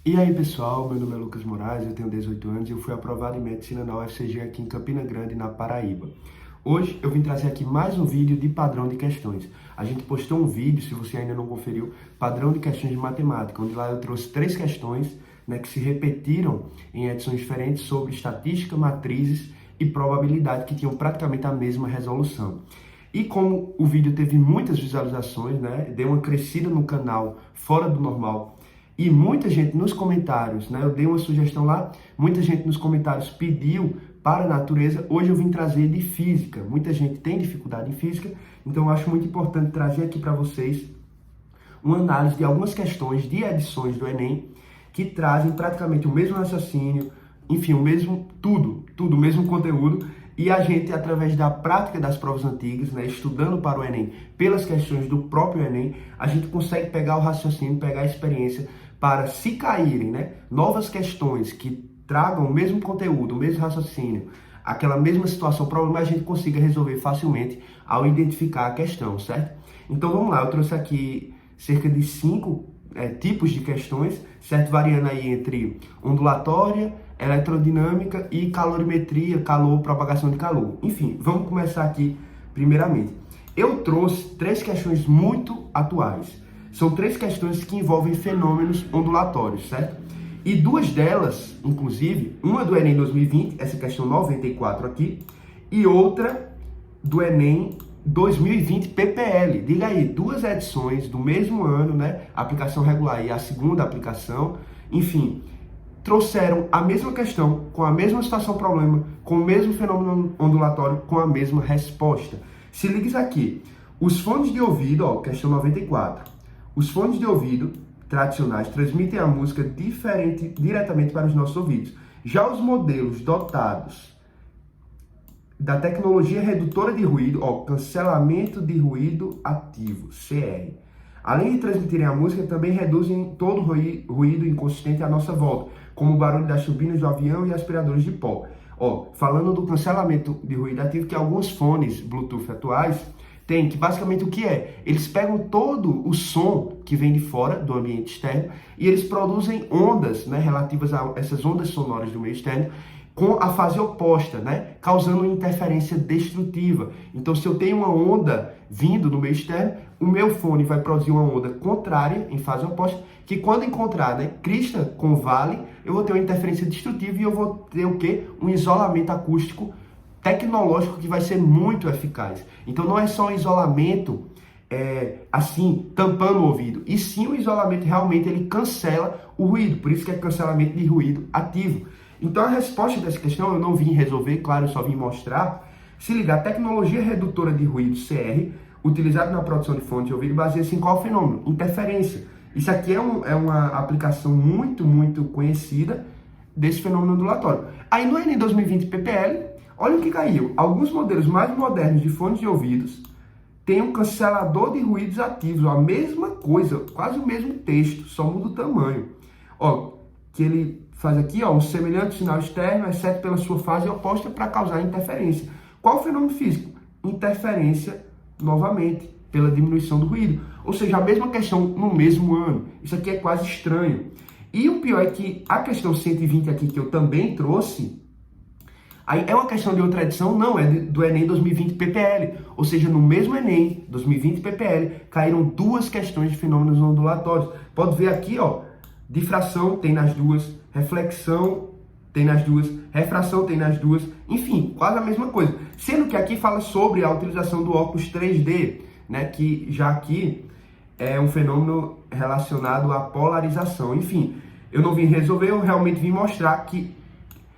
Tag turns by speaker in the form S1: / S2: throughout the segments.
S1: E aí pessoal, meu nome é Lucas Moraes, eu tenho 18 anos e eu fui aprovado em Medicina na UFCG aqui em Campina Grande, na Paraíba. Hoje eu vim trazer aqui mais um vídeo de padrão de questões. A gente postou um vídeo, se você ainda não conferiu, padrão de questões de matemática, onde lá eu trouxe 3 questões que se repetiram em edições diferentes sobre estatística, matrizes e probabilidade, que tinham praticamente a mesma resolução. E como o vídeo teve muitas visualizações, deu uma crescida no canal fora do normal, e muita gente nos comentários, eu dei uma sugestão lá, muita gente nos comentários pediu para a natureza, hoje eu vim trazer de física. Muita gente tem dificuldade em física, então eu acho muito importante trazer aqui para vocês uma análise de algumas questões de edições do Enem que trazem praticamente o mesmo raciocínio, enfim, o mesmo o mesmo conteúdo, e a gente, através da prática das provas antigas, estudando para o Enem, pelas questões do próprio Enem, a gente consegue pegar o raciocínio, pegar a experiência para, se caírem novas questões que tragam o mesmo conteúdo, o mesmo raciocínio, aquela mesma situação, problema, a gente consiga resolver facilmente ao identificar a questão, certo? Então vamos lá, eu trouxe aqui cerca de 5 tipos de questões, certo? Variando aí entre ondulatória, eletrodinâmica e calorimetria, calor, propagação de calor. Enfim, vamos começar aqui primeiramente. Eu trouxe 3 questões muito atuais. São 3 questões que envolvem fenômenos ondulatórios, certo? E 2 delas, inclusive, uma do Enem 2020, essa questão 94 aqui, e outra do Enem 2020 PPL. Diga aí, 2 edições do mesmo ano, aplicação regular e a segunda aplicação, enfim, trouxeram a mesma questão, com a mesma situação problema, com o mesmo fenômeno ondulatório, com a mesma resposta. Se liga isso aqui, os fones de ouvido, questão 94, os fones de ouvido tradicionais transmitem a música diretamente para os nossos ouvidos. Já os modelos dotados da tecnologia redutora de ruído, cancelamento de ruído ativo, CR, além de transmitirem a música, também reduzem todo o ruído inconsistente à nossa volta, como o barulho das turbinas do avião e aspiradores de pó. Falando do cancelamento de ruído ativo, que alguns fones Bluetooth atuais têm, que basicamente o que é? Eles pegam todo o som que vem de fora, do ambiente externo, e eles produzem ondas, relativas a essas ondas sonoras do meio externo, com a fase oposta, causando uma interferência destrutiva. Então, se eu tenho uma onda vindo do meio externo, o meu fone vai produzir uma onda contrária, em fase oposta, que quando encontrar, crista com vale, eu vou ter uma interferência destrutiva e eu vou ter o quê? Um isolamento acústico tecnológico que vai ser muito eficaz. Então, não é só um isolamento assim, tampando o ouvido, e sim o isolamento realmente ele cancela o ruído, por isso que é cancelamento de ruído ativo. Então a resposta dessa questão eu não vim resolver, claro, eu só vim mostrar. Se ligar, a tecnologia redutora de ruído, CR, utilizada na produção de fones de ouvido, baseia-se em qual fenômeno? Interferência. Isso aqui é uma aplicação muito conhecida desse fenômeno ondulatório. Aí no Enem 2020 PPL, olha o que caiu. Alguns modelos mais modernos de fones de ouvidos têm um cancelador de ruídos ativos, a mesma coisa, quase o mesmo texto, só muda o tamanho. Que ele faz aqui, um semelhante sinal externo, exceto pela sua fase oposta, para causar interferência. Qual o fenômeno físico? Interferência, novamente, pela diminuição do ruído. Ou seja, a mesma questão no mesmo ano. Isso aqui é quase estranho. E o pior é que a questão 120 aqui, que eu também trouxe, aí é uma questão de outra edição? Não, é do Enem 2020 PPL. Ou seja, no mesmo Enem 2020 PPL, caíram 2 questões de fenômenos ondulatórios. Pode ver aqui, difração tem nas 2, reflexão tem nas 2, refração tem nas 2, enfim, quase a mesma coisa. Sendo que aqui fala sobre a utilização do óculos 3D, que já aqui é um fenômeno relacionado à polarização. Enfim, eu não vim resolver, eu realmente vim mostrar que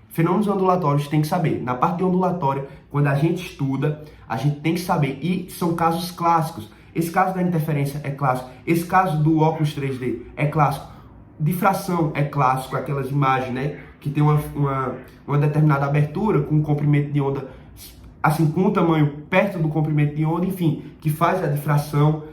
S1: fenômenos ondulatórios tem que saber. Na parte de ondulatória, quando a gente estuda, a gente tem que saber, e são casos clássicos. Esse caso da interferência é clássico, esse caso do óculos 3D é clássico. Difração é clássico, aquelas imagens, que tem uma determinada abertura com um comprimento de onda, assim, com um tamanho perto do comprimento de onda, enfim, que faz a difração,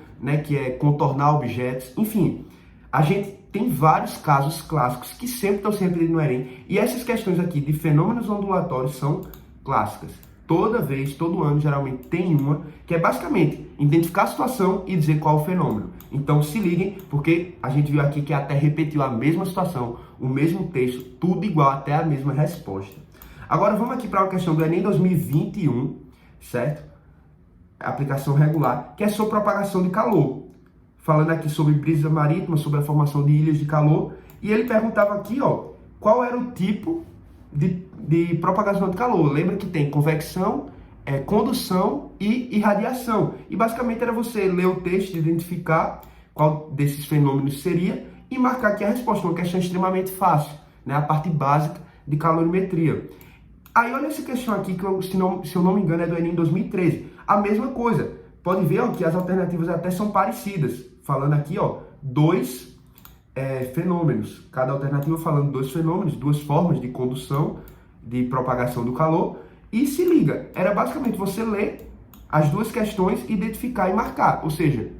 S1: que é contornar objetos, enfim. A gente tem vários casos clássicos que sempre estão sendo repetidos no Enem, e essas questões aqui de fenômenos ondulatórios são clássicas. Toda vez, todo ano, geralmente tem uma, que é basicamente identificar a situação e dizer qual é o fenômeno. Então se liguem, porque a gente viu aqui que até repetiu a mesma situação, o mesmo texto, tudo igual, até a mesma resposta. Agora vamos aqui para uma questão do Enem 2021, certo? Aplicação regular, que é sobre propagação de calor. Falando aqui sobre brisa marítima, sobre a formação de ilhas de calor. E ele perguntava aqui, ó, qual era o tipo de propagação de calor. Lembra que tem convecção, condução e irradiação. E basicamente era você ler o texto, identificar qual desses fenômenos seria e marcar aqui a resposta. Uma questão extremamente fácil, né? A parte básica de calorimetria. Aí olha essa questão aqui, que se eu não me engano é do Enem 2013. A mesma coisa. Pode ver, ó, que as alternativas até são parecidas. Falando aqui, ó, dois fenômenos. Cada alternativa falando dois fenômenos, duas formas de condução, de propagação do calor. E se liga, era basicamente você ler as duas questões, identificar e marcar. Ou seja,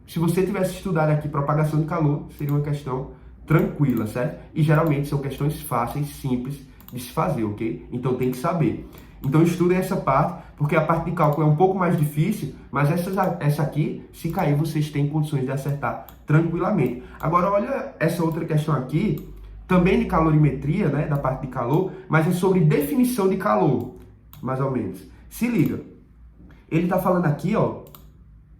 S1: se você tivesse estudado aqui propagação de calor, seria uma questão tranquila, certo? E geralmente são questões fáceis, simples de se fazer, ok? Então tem que saber. Então estudem essa parte, porque a parte de cálculo é um pouco mais difícil, mas essa aqui, se cair, vocês têm condições de acertar tranquilamente. Agora olha essa outra questão aqui, também de calorimetria, né, da parte de calor, mas é sobre definição de calor, mais ou menos. Se liga, ele está falando aqui, ó,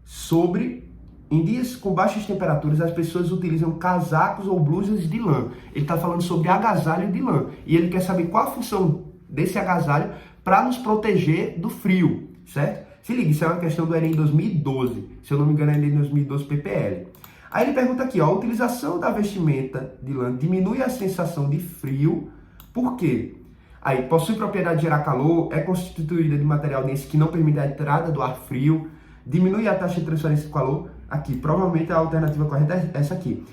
S1: sobre em dias com baixas temperaturas as pessoas utilizam casacos ou blusas de lã. Ele está falando sobre agasalho de lã e ele quer saber qual a função desse agasalho para nos proteger do frio, certo? Se liga, isso é uma questão do Enem 2012, se eu não me engano é Enem 2012 PPL. Aí ele pergunta aqui, ó, a utilização da vestimenta de lã diminui a sensação de frio, por quê? Aí, possui propriedade de gerar calor, é constituída de material denso que não permite a entrada do ar frio, diminui a taxa de transferência de calor. Aqui, provavelmente a alternativa correta é essa aqui.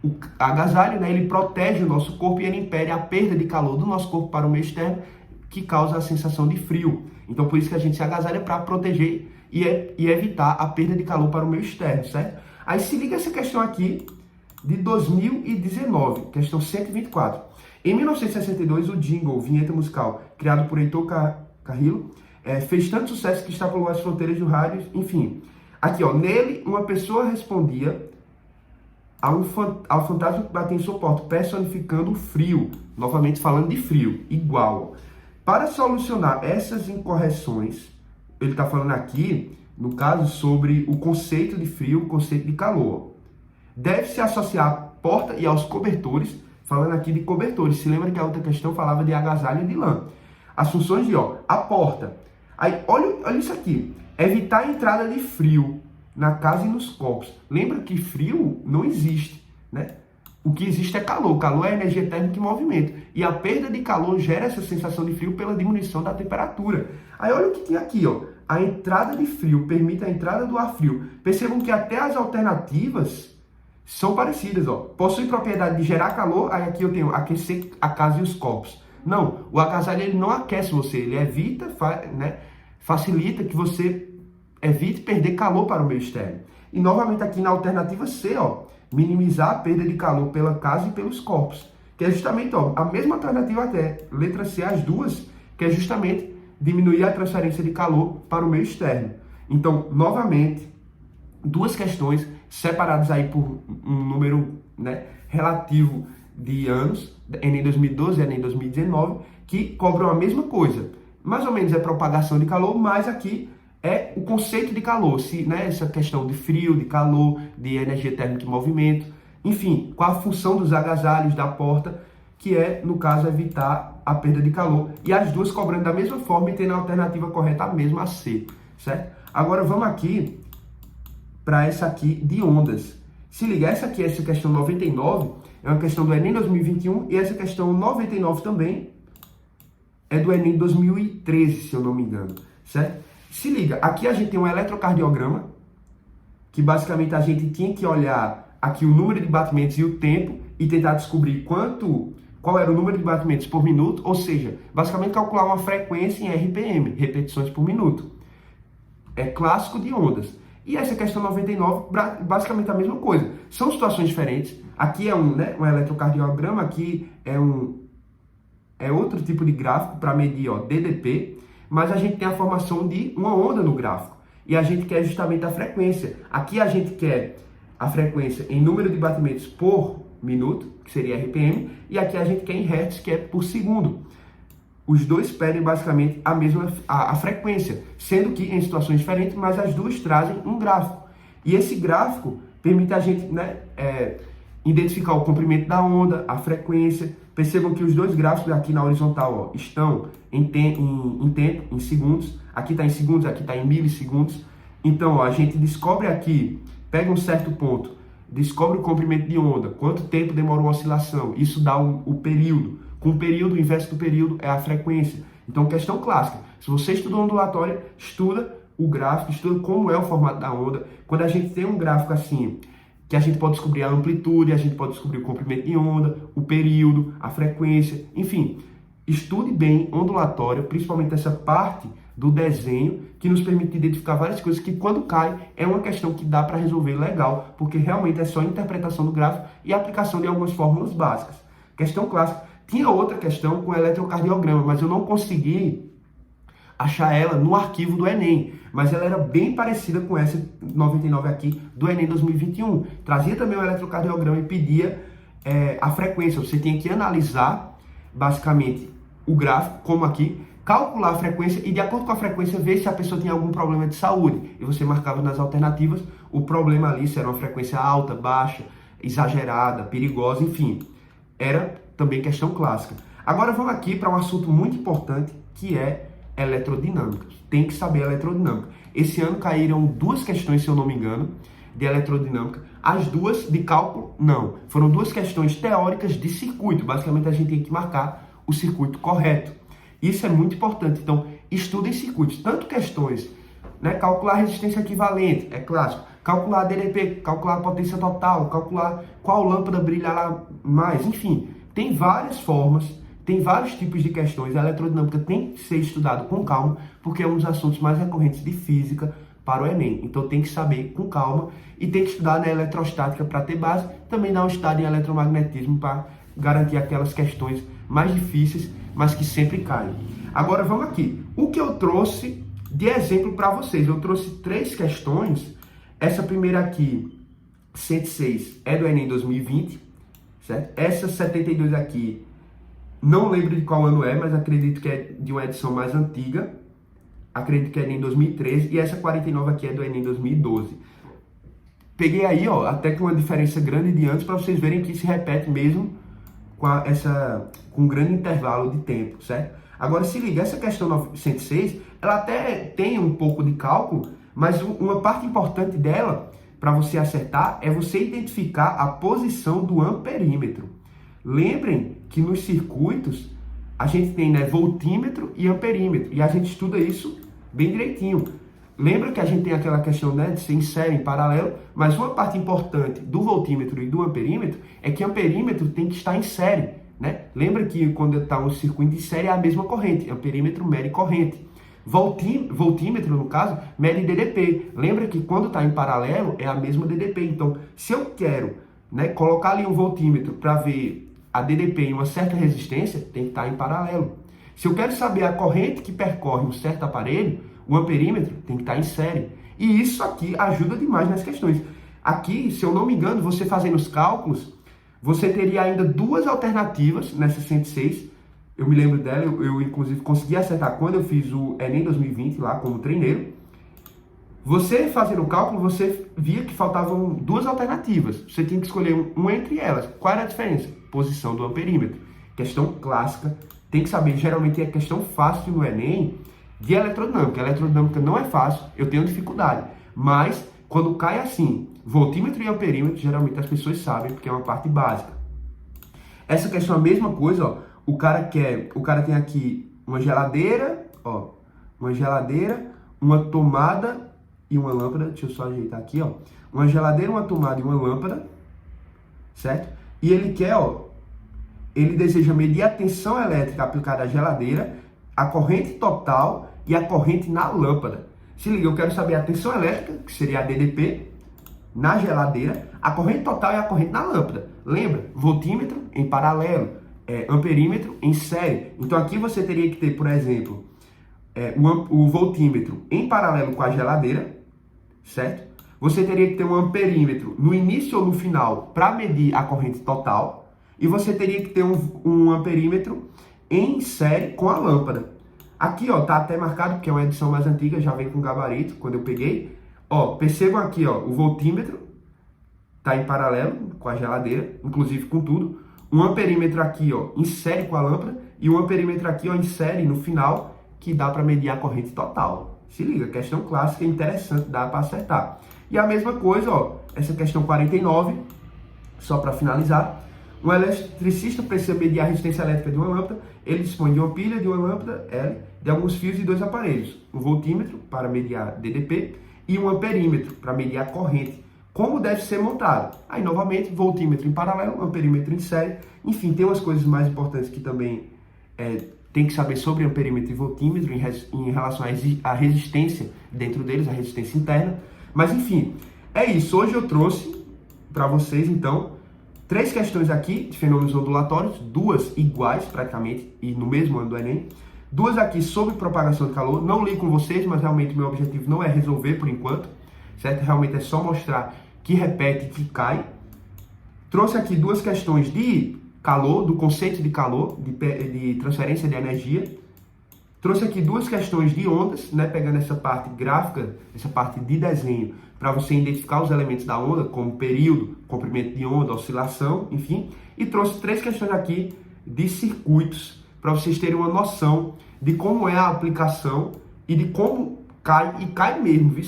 S1: O agasalho, né, ele protege o nosso corpo e ele impede a perda de calor do nosso corpo para o meio externo, que causa a sensação de frio. Então, por isso que a gente se agasalha para proteger e evitar a perda de calor para o meio externo, certo? Aí se liga essa questão aqui de 2019, questão 124. Em 1962, o jingle, vinheta musical, criado por Heitor Carrillo, fez tanto sucesso que extrapolou as fronteiras do rádio, enfim. Aqui, ó, nele, uma pessoa respondia ao fantasma que batia em sua porta, personificando o frio. Novamente falando de frio, igual. Para solucionar essas incorreções, ele está falando aqui, no caso, sobre o conceito de frio, o conceito de calor. Deve-se associar à porta e aos cobertores, falando aqui de cobertores. Se lembra que a outra questão falava de agasalho de lã. As funções de, ó, a porta. Aí, olha isso aqui. Evitar a entrada de frio na casa e nos corpos. Lembra que frio não existe, né? O que existe é calor. Calor é energia térmica em movimento. E a perda de calor gera essa sensação de frio pela diminuição da temperatura. Aí olha o que tem aqui, ó. A entrada de frio permite a entrada do ar frio. Percebam que até as alternativas são parecidas, ó. Possui propriedade de gerar calor. Aí aqui eu tenho aquecer a casa e os corpos. Não, o agasalho ele não aquece você. Ele evita, né, facilita que você evite perder calor para o meio externo. E novamente aqui na alternativa C, ó, minimizar a perda de calor pela casa e pelos corpos, que é justamente, ó, a mesma alternativa até, letra C, as duas, que é justamente diminuir a transferência de calor para o meio externo. Então, novamente, duas questões separadas aí por um número, né, relativo de anos, Enem 2012 e Enem 2019, que cobram a mesma coisa. Mais ou menos é propagação de calor, mas aqui é o conceito de calor, né, essa questão de frio, de calor, de energia térmica em movimento, enfim, qual a função dos agasalhos, da porta, que é, no caso, evitar a perda de calor. E as duas cobrando da mesma forma e tendo a alternativa correta a mesma, a C, certo? Agora vamos aqui para essa aqui de ondas. Se ligar, essa questão 99, é uma questão do Enem 2021 e essa questão 99 também é do Enem 2013, se eu não me engano, certo? Se liga, aqui a gente tem um eletrocardiograma, que basicamente a gente tinha que olhar aqui o número de batimentos e o tempo e tentar descobrir qual era o número de batimentos por minuto, ou seja, basicamente calcular uma frequência em RPM, repetições por minuto. É clássico de ondas. E essa questão 99, basicamente a mesma coisa. São situações diferentes. Aqui é um eletrocardiograma, aqui é outro tipo de gráfico para medir, ó, DDP, mas a gente tem a formação de uma onda no gráfico. e a gente quer justamente a frequência. Aqui a gente quer a frequência em número de batimentos por minuto, que seria RPM, e aqui a gente quer em hertz, que é por segundo. Os dois pedem basicamente a mesma a frequência, sendo que em situações diferentes, mas as duas trazem um gráfico. E esse gráfico permite a gente, né, identificar o comprimento da onda, a frequência. Percebam que os dois gráficos aqui na horizontal, ó, estão em tempo, em segundos. Aqui está em segundos, aqui está em milissegundos. Então, ó, a gente descobre aqui, pega um certo ponto, descobre o comprimento de onda, quanto tempo demora uma oscilação, isso dá o período. Com o período, o inverso do período é a frequência. Então, questão clássica. Se você estudou ondulatória, estuda o gráfico, estuda como é o formato da onda. Quando a gente tem um gráfico assim, que a gente pode descobrir a amplitude, a gente pode descobrir o comprimento de onda, o período, a frequência, enfim. Estude bem ondulatória, principalmente essa parte do desenho, que nos permite identificar várias coisas que, quando cai, é uma questão que dá para resolver legal, porque realmente é só interpretação do gráfico e aplicação de algumas fórmulas básicas. Questão clássica. Tinha outra questão com eletrocardiograma, mas eu não consegui achar ela no arquivo do Enem, mas ela era bem parecida com essa 99 aqui do Enem 2021. Trazia também o eletrocardiograma e pedia a frequência. Você tinha que analisar, basicamente, o gráfico, como aqui, calcular a frequência e, de acordo com a frequência, ver se a pessoa tinha algum problema de saúde. E você marcava nas alternativas o problema ali, se era uma frequência alta, baixa, exagerada, perigosa, enfim. Era também questão clássica. Agora vamos aqui para um assunto muito importante, que é eletrodinâmica. Tem que saber eletrodinâmica. Esse ano caíram 2 questões, se eu não me engano, de eletrodinâmica. As 2 de cálculo, não. Foram 2 questões teóricas de circuito. Basicamente, a gente tem que marcar o circuito correto. Isso é muito importante. Então, estudem circuitos. Tanto questões, né, calcular a resistência equivalente, é clássico. Calcular a DDP, calcular a potência total, calcular qual lâmpada brilha lá mais. Enfim, tem várias formas. Tem vários tipos de questões. A eletrodinâmica tem que ser estudado com calma, porque é um dos assuntos mais recorrentes de física para o Enem. Então tem que saber com calma e tem que estudar na eletrostática para ter base. Também dá um estado em eletromagnetismo para garantir aquelas questões mais difíceis, mas que sempre caem. Agora vamos aqui. O que eu trouxe de exemplo para vocês? Eu trouxe 3 questões. Essa primeira aqui, 106, é do Enem 2020, certo? Essa 72 aqui, não lembro de qual ano é, mas acredito que é de uma edição mais antiga. Acredito que é Enem 2013. E essa 49 aqui é do Enem 2012. Peguei aí, ó, até com uma diferença grande de antes, para vocês verem que se repete mesmo com um grande intervalo de tempo, certo? Agora, se liga, essa questão 906, ela até tem um pouco de cálculo, mas uma parte importante dela, para você acertar, é você identificar a posição do amperímetro. Lembrem que nos circuitos a gente tem, né, voltímetro e amperímetro, e a gente estuda isso bem direitinho. Lembra que a gente tem aquela questão, né, de ser em série, em paralelo, mas uma parte importante do voltímetro e do amperímetro é que amperímetro tem que estar em série, né? Lembra que quando está um circuito em série é a mesma corrente, amperímetro mede corrente. Voltímetro, no caso, mede DDP. Lembra que quando está em paralelo é a mesma DDP. Então, se eu quero, né, colocar ali um voltímetro para ver a DDP em uma certa resistência, tem que estar em paralelo. Se eu quero saber a corrente que percorre um certo aparelho, o amperímetro tem que estar em série. E isso aqui ajuda demais nas questões. Aqui, se eu não me engano, você fazendo os cálculos, você teria ainda 2 alternativas nessa 106. Eu me lembro dela, eu inclusive consegui acertar quando eu fiz o Enem 2020 lá como treineiro. Você fazendo o cálculo, você via que faltavam 2 alternativas. Você tinha que escolher uma entre elas. Qual era a diferença? Posição do amperímetro. Questão clássica. Tem que saber, geralmente é questão fácil no Enem de eletrodinâmica. A eletrodinâmica não é fácil, eu tenho dificuldade. Mas, quando cai assim, voltímetro e amperímetro, geralmente as pessoas sabem, porque é uma parte básica. Essa questão é a mesma coisa, ó. O cara tem aqui uma geladeira, ó. Uma geladeira, uma tomada e uma lâmpada. Deixa eu só ajeitar aqui, ó. Uma geladeira, uma tomada e uma lâmpada, certo? E ele quer, ó, ele deseja medir a tensão elétrica aplicada à geladeira, a corrente total e a corrente na lâmpada. Se liga, eu quero saber a tensão elétrica, que seria a DDP, na geladeira, a corrente total e a corrente na lâmpada. Lembra? Voltímetro em paralelo, amperímetro em série. Então aqui você teria que ter, por exemplo, o voltímetro em paralelo com a geladeira, certo? Você teria que ter um amperímetro no início ou no final para medir a corrente total, e você teria que ter um amperímetro em série com a lâmpada. Aqui, ó, tá até marcado, porque é uma edição mais antiga, já vem com gabarito, quando eu peguei. Ó, percebam aqui, ó, o voltímetro tá em paralelo com a geladeira, inclusive com tudo. Um amperímetro aqui, ó, em série com a lâmpada, e um amperímetro aqui, ó, em série no final, que dá para medir a corrente total. Se liga, questão clássica, interessante, dá para acertar. E a mesma coisa, ó, essa questão 49, só para finalizar. Um eletricista precisa medir a resistência elétrica de uma lâmpada. Ele dispõe de uma pilha, de uma lâmpada L, de alguns fios e 2 aparelhos. Um voltímetro para medir a DDP e um amperímetro para medir a corrente. Como deve ser montado? Aí, novamente, voltímetro em paralelo, amperímetro em série. Enfim, tem umas coisas mais importantes que também tem que saber sobre amperímetro e voltímetro em relação à resistência dentro deles, a resistência interna. Mas, enfim, é isso. Hoje eu trouxe para vocês, então, 3 questões aqui de fenômenos ondulatórios, 2 iguais praticamente, e no mesmo ano do Enem. 2 aqui sobre propagação de calor. Não li com vocês, mas realmente meu objetivo não é resolver por enquanto, certo? Realmente é só mostrar que repete, que cai. Trouxe aqui 2 questões de calor, do conceito de calor, de transferência de energia. Trouxe aqui 2 questões de ondas, né, pegando essa parte gráfica, essa parte de desenho, para você identificar os elementos da onda, como período, comprimento de onda, oscilação, enfim. E trouxe 3 questões aqui de circuitos, para vocês terem uma noção de como é a aplicação e de como cai, e cai mesmo, viu?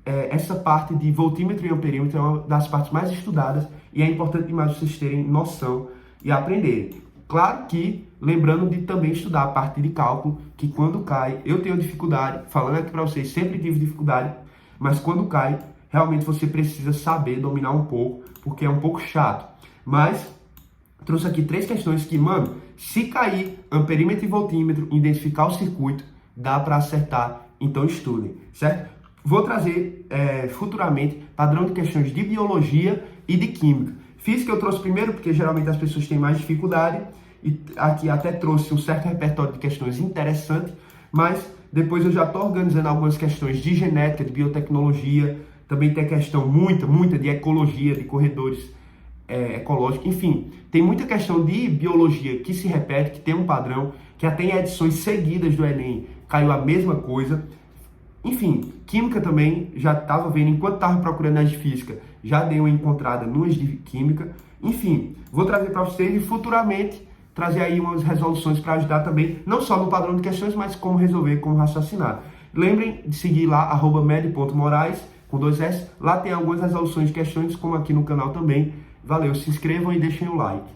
S1: Essa parte de voltímetro e amperímetro é uma das partes mais estudadas e é importante demais vocês terem noção e aprenderem. Claro que, lembrando de também estudar a parte de cálculo, que quando cai, eu tenho dificuldade, falando aqui para vocês, sempre tive dificuldade, mas quando cai, realmente você precisa saber dominar um pouco, porque é um pouco chato. Mas, trouxe aqui 3 questões que, mano, se cair amperímetro e voltímetro, identificar o circuito, dá para acertar, então estudem, certo? Vou trazer futuramente padrão de questões de biologia e de química. Física eu trouxe primeiro porque geralmente as pessoas têm mais dificuldade, e aqui até trouxe um certo repertório de questões interessante, mas depois eu já estou organizando algumas questões de genética, de biotecnologia, também tem questão muita de ecologia, de corredores ecológicos, enfim, tem muita questão de biologia que se repete, que tem um padrão, que até em edições seguidas do Enem caiu a mesma coisa. Enfim, química também, já estava vendo, enquanto estava procurando as de física, já dei uma encontrada nas de química. Enfim, vou trazer para vocês e futuramente trazer aí umas resoluções para ajudar também, não só no padrão de questões, mas como resolver, como raciocinar. Lembrem de seguir lá, @med.moraes, com 2 S. Lá tem algumas resoluções de questões, como aqui no canal também. Valeu, se inscrevam e deixem o like.